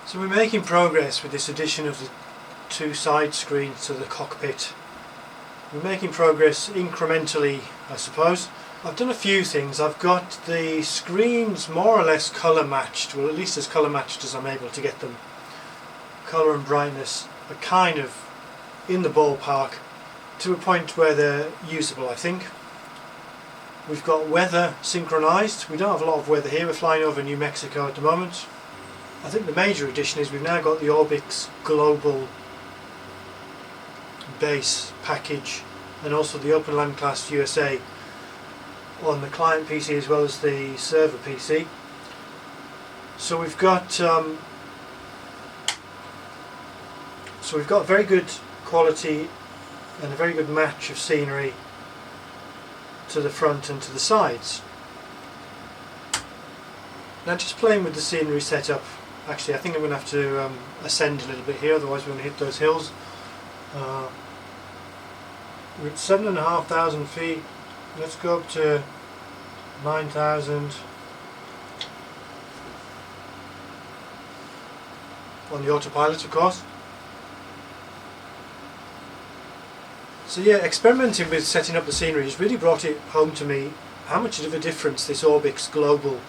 So we're making progress with this addition of the two side screens to the cockpit. We're making progress incrementally, I suppose. I've done a few things. I've got the screens more or less colour matched, well at least as colour matched as I'm able to get them. Colour and brightness are kind of in the ballpark to a point where they're usable, I think. We've got weather synchronised. We don't have a lot of weather here. We're flying over New Mexico at the moment. I think the major addition is we've now got the Orbix global base package and also the Open Land Class USA on the client PC as well as the server PC. So we've got very good quality and a very good match of scenery to the front and to the sides. Now just playing with the scenery setup, actually I think I'm going to have to ascend a little bit here, otherwise we're going to hit those hills. We're at 7,500 feet, let's go up to 9,000 on the autopilot of course. So yeah, experimenting with setting up the scenery has really brought it home to me how much of a difference this Orbix global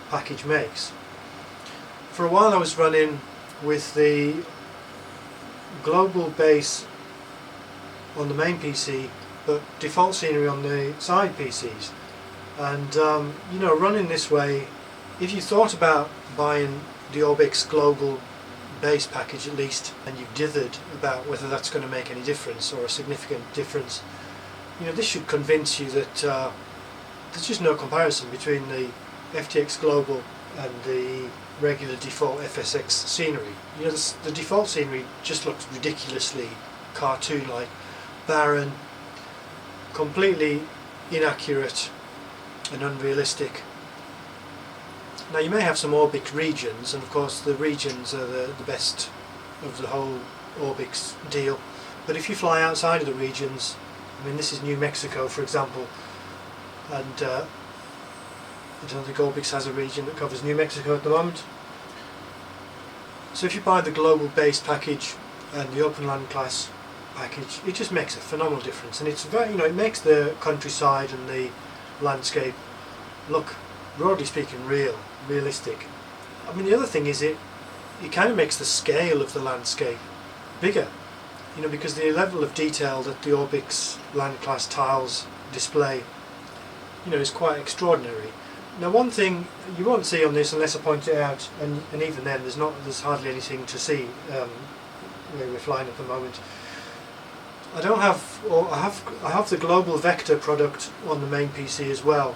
package makes. For a while I was running with the global base on the main PC but default scenery on the side PCs, and you know, running this way, if you thought about buying the Orbix global base package at least, and you've dithered about whether that's going to make any difference or a significant difference, you know, this should convince you that there's just no comparison between the FTX Global and the regular default FSX scenery. You know, the default scenery just looks ridiculously cartoon-like, barren, completely inaccurate and unrealistic. Now you may have some Orbix regions, and of course the regions are the best of the whole Orbix deal, but if you fly outside of the regions, I mean this is New Mexico for example, and I don't think Orbix has a region that covers New Mexico at the moment. So if you buy the global base package and the Open Land Class package, it just makes a phenomenal difference, and it's very, you know, it makes the countryside and the landscape look, broadly speaking, realistic. I mean, the other thing is it kind of makes the scale of the landscape bigger, you know, because the level of detail that the Orbix Land Class tiles display, you know, is quite extraordinary. Now one thing you won't see on this unless I point it out, and even then there's hardly anything to see where we're flying at the moment. I don't have, or I have the global vector product on the main PC as well,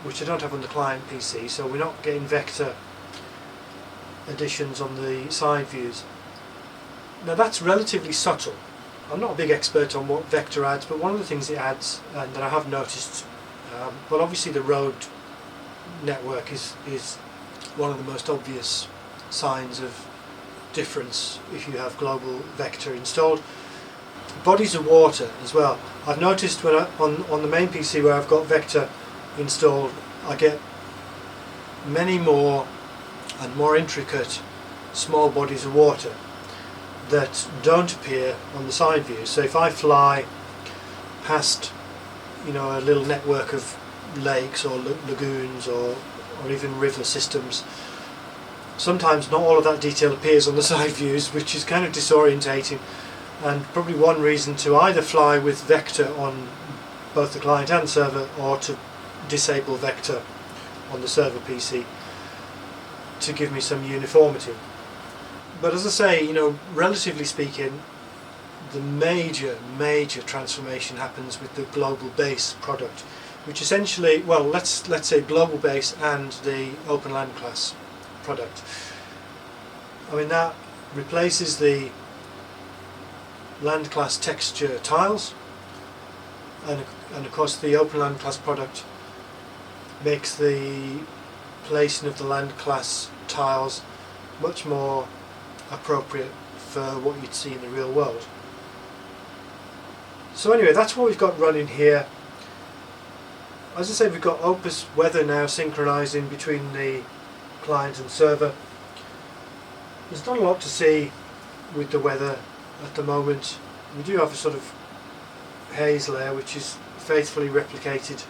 which I don't have on the client PC, so we're not getting vector additions on the side views. Now that's relatively subtle. I'm not a big expert on what vector adds, but one of the things it adds, and that I have noticed, well obviously the road network is one of the most obvious signs of difference if you have global vector installed. Bodies of water as well. I've noticed when on the main PC where I've got vector installed, I get many more and more intricate small bodies of water that don't appear on the side views. So if I fly past, you know, a little network of lakes or lagoons or even river systems, sometimes not all of that detail appears on the side views, which is kind of disorientating, and probably one reason to either fly with vector on both the client and server, or to disable vector on the server PC to give me some uniformity. But as I say, you know, relatively speaking, the major transformation happens with the global base product, which essentially, well, let's say global base and the Open Land Class product. I mean, that replaces the Land Class texture tiles, and of course the Open Land Class product makes the placing of the Land Class tiles much more appropriate for what you'd see in the real world. So anyway, that's what we've got running here. As I say, we've got Opus weather now synchronizing between the client and server. There's not a lot to see with the weather at the moment. We do have a sort of haze layer which is faithfully replicated,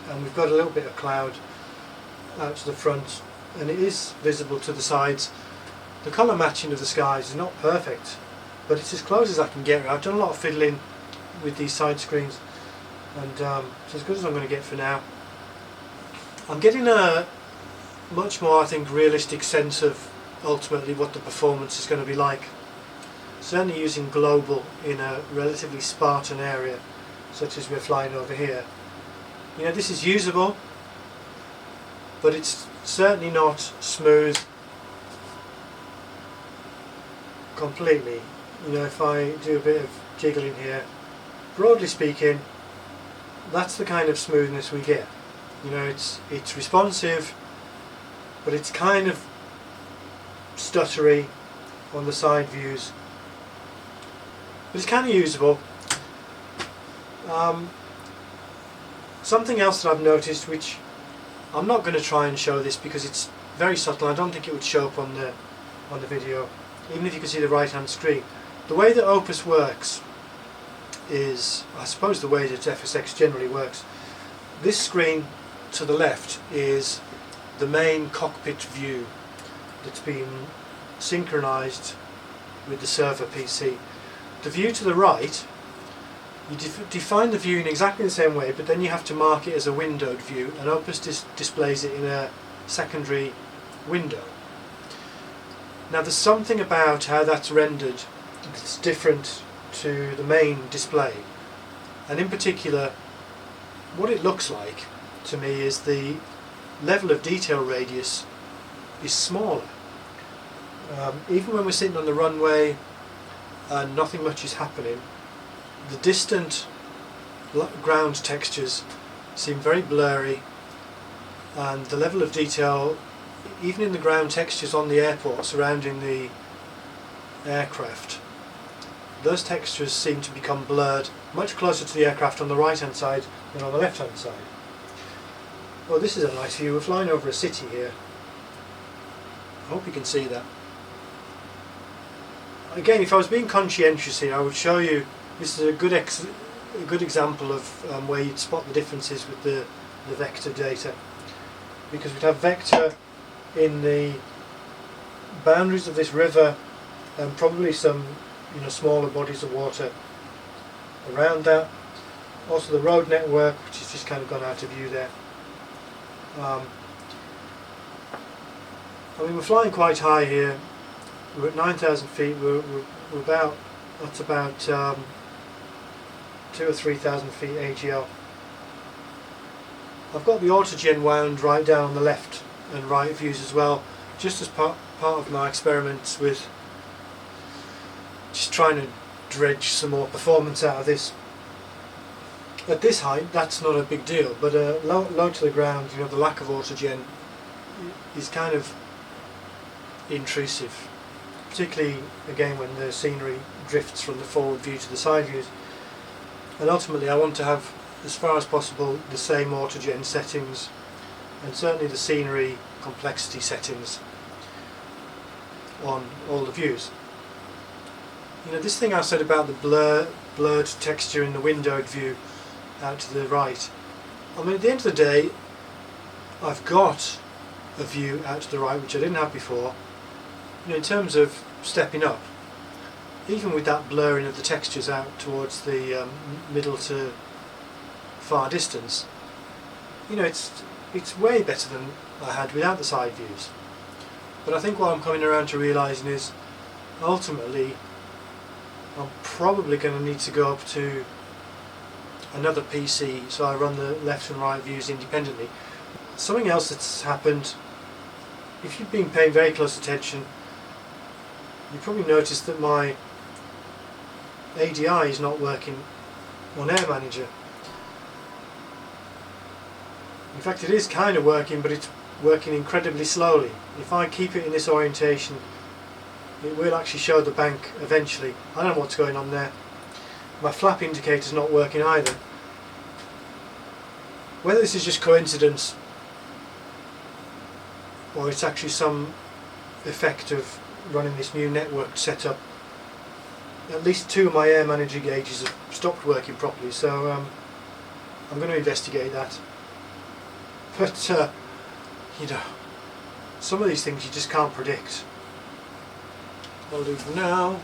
and we've got a little bit of cloud out to the front, and it is visible to the sides. The colour matching of the skies is not perfect, but it's as close as I can get. I've done a lot of fiddling with these side screens, and it's as good as I'm going to get for now. I'm getting a much more, I think, realistic sense of ultimately what the performance is going to be like. Certainly using global in a relatively Spartan area such as we're flying over here. You know, this is usable, but it's certainly not smooth completely. You know, if I do a bit of jiggling here, broadly speaking, that's the kind of smoothness we get. You know, it's responsive, but it's kind of stuttery on the side views, but it's kind of usable. Something else that I've noticed, which I'm not going to try and show this because it's very subtle, I don't think it would show up on the video, even if you can see the right hand screen. The way that Opus works is, I suppose, the way that FSX generally works. This screen to the left is the main cockpit view that's been synchronized with the server PC. The view to the right, you define the view in exactly the same way, but then you have to mark it as a windowed view, and Opus displays it in a secondary window. Now there's something about how that's rendered that's different to the main display, and in particular what it looks like to me is the level of detail radius is smaller. Even when we're sitting on the runway and nothing much is happening, the distant ground textures seem very blurry, and the level of detail, even in the ground textures on the airport surrounding the aircraft, those textures seem to become blurred much closer to the aircraft on the right hand side than on the left hand side. Well, this is a nice view. We're flying over a city here. I hope you can see that. Again, if I was being conscientious here, I would show you, this is a good example of where you'd spot the differences with the vector data, because we'd have vector in the boundaries of this river and probably some, you know, smaller bodies of water around that. Also the road network, which has just kind of gone out of view there. I mean, we're flying quite high here. We're at 9,000 feet. We're about, that's about 2,000 or 3,000 feet AGL. I've got the autogen wound right down on the left and right views as well, just as part of my experiments with just trying to dredge some more performance out of this. At this height, that's not a big deal, but low to the ground, you know, the lack of autogen is kind of intrusive, particularly again when the scenery drifts from the forward view to the side views. And ultimately I want to have, as far as possible, the same autogen settings, and certainly the scenery complexity settings on all the views. You know, this thing I said about the blurred texture in the windowed view out to the right, I mean, at the end of the day, I've got a view out to the right which I didn't have before. You know, in terms of stepping up, even with that blurring of the textures out towards the middle to far distance, you know, it's way better than I had without the side views. But I think what I'm coming around to realising is, ultimately, I'm probably going to need to go up to another PC so I run the left and right views independently. Something else that's happened, if you've been paying very close attention, you probably noticed that my ADI is not working on Air Manager. In fact, it is kind of working, but it's working incredibly slowly. If I keep it in this orientation, it will actually show the bank eventually. I don't know what's going on there. My flap indicator's not working either. Whether this is just coincidence or it's actually some effect of running this new network setup. At least 2 of my air manager gauges have stopped working properly, so I'm going to investigate that. But you know, some of these things you just can't predict. I'll do for now.